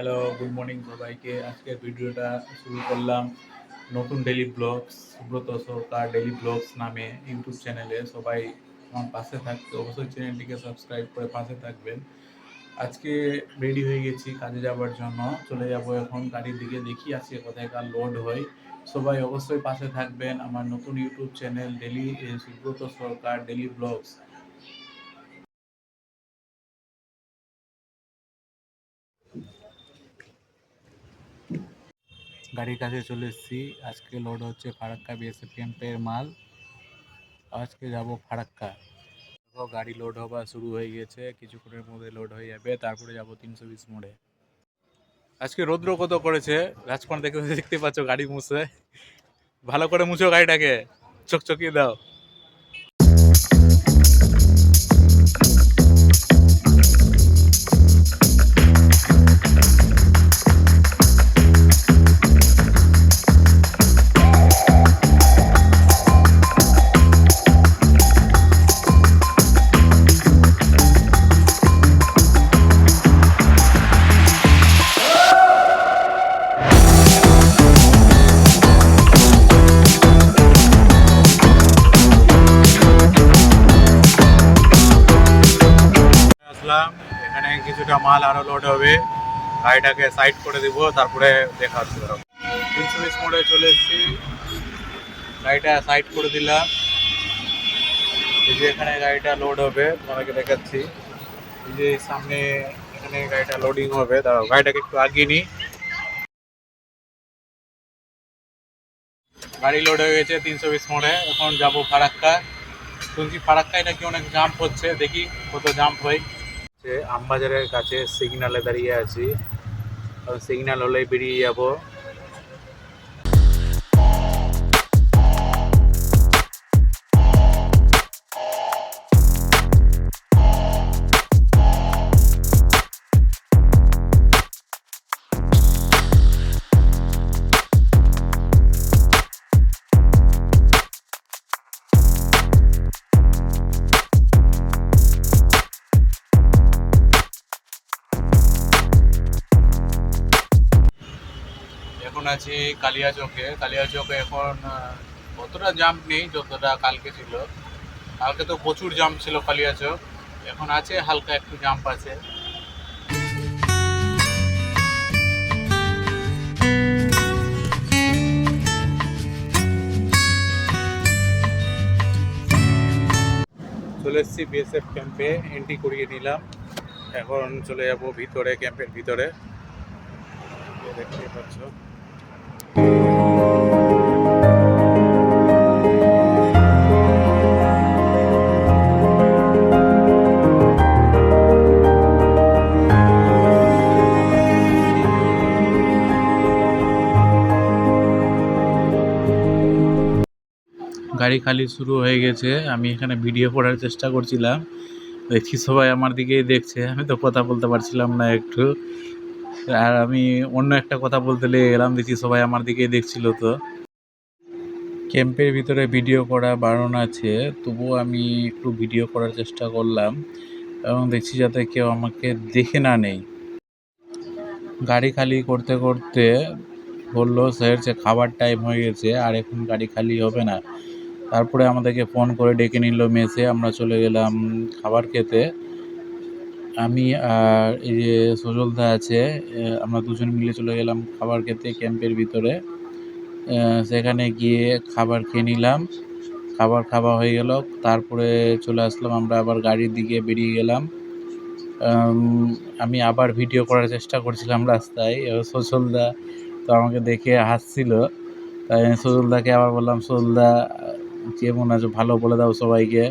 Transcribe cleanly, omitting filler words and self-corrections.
Hello, good morning সবাইকে। আজকের ভিডিওটা শুরু করলাম নতুন ডেইলি ব্লগস, সুব্রত সরকার ডেইলি ব্লগস নামে ইউটিউব চ্যানেলে। সবাই আমার পাশে থাকতে অবশ্যই চ্যানেলটিকে সাবস্ক্রাইব করে পাশে থাকবেন। আজকে রেডি হয়ে গেছি কাজে যাওয়ার জন্য, চলে যাব এখন গাড়ির দিকে। দেখি আজকে কোথায় কার লোড হয়। সবাই অবশ্যই পাশে থাকবেন আমার নতুন ইউটিউব চ্যানেল ডেইলি সুব্রত সরকার ডেইলি ব্লগস। গাড়ির কাছে চলে এসেছি। আজকে লোড হচ্ছে ফারাক্কা বিএসএফ ক্যাম্পের মাল। আজকে যাব ফারাক্কা। গাড়ি লোড হওয়া শুরু হয়ে গেছে, কিছুক্ষণের মধ্যে লোড হয়ে যাবে, তারপরে যাব 320 মোড়ে। আজকে রৌদ্র কত করেছে, গাছপান দেখতে পাচ্ছ, গাড়ি মুছে ভালো করে মুছো গাড়িটাকে, চকচকিয়ে দাও। এখানে কিছুটা মাল আরো লোড হবে, গাড়িটাকে সাইড করে দিব, তারপরে দেখা হচ্ছে। 320 মোড়ে চলে এসেছি, গাড়িটা সাইড করে দিলাম। এই যে এখানে গাড়িটা লোড হবে, তোমাকে দেখাচ্ছি। এই যে সামনে এখানে গাড়িটা লোডিং হবে, দাঁড়াও গাড়িটাকে একটু আগিয়ে নিই। গাড়ি লোড হয়ে গেছে 320 মোড়ে। এখন যাব ফারাক্কা। শুনছি ফারাক্কায় নাকি অনেক জাম্প হচ্ছে, দেখি কত জাম্প হয়। আমবাজারের কাছে সিগনালে দাঁড়িয়ে আছি, সিগন্যাল হলেই বেরিয়ে যাব। এখন আছি কালিয়াচকে। কালিয়াচকে এখন অতটা জাম্প নেই যতটা কালকে ছিল। কালকে তো প্রচুর জাম্প ছিল কালিয়াচক, এখন আছে হালকা একটু জাম্প আছে। চলে এসেছি বিএসএফ ক্যাম্পে, এন্ট্রি করিয়ে নিলাম। এখন চলে যাব ভিতরে, ক্যাম্পের ভিতরে। দেখতে পাচ্ছ গাড়ি খালি শুরু হয়ে গেছে। আমি এখানে ভিডিও করার চেষ্টা করছিলাম, দেখছি সবাই আমার দিকেই দেখছে। আমি তো কথা বলতে পারছিলাম না একটু, আর আমি অন্য একটা কথা বলতে লেগে গেলাম, দেখছি সবাই আমার দিকেই দেখছিল। তো ক্যাম্পের ভিতরে ভিডিও করা বারণ আছে, তবুও আমি একটু ভিডিও করার চেষ্টা করলাম এবং দেখছি যাতে কেউ আমাকে দেখে না নেই। গাড়ি খালি করতে করতে বললো স্যার যে খাবার টাইম হয়ে গেছে, আর এখন গাড়ি খালি হবে না। তারপরে আমাদেরকে ফোন করে ডেকে নিল মেসে, আমরা চলে গেলাম খাবার খেতে। আমি আর এই যে সজলদা আছে, আমরা দুজন মিলে চলে গেলাম খাবার খেতে ক্যাম্পের ভিতরে। সেখানে গিয়ে খাবার খেয়ে নিলাম, খাবার খাওয়া হয়ে গেল। তারপরে চলে আসলাম, আমরা আবার গাড়ির দিকে বেরিয়ে গেলাম। আমি আবার ভিডিও করার চেষ্টা করছিলাম রাস্তায়। সজলদা তো আমাকে দেখে হাসছিল, তাই সজলদাকে আবার বললাম, সজলদা কেমন আছো, ভালো বলে দাও সবাইকে।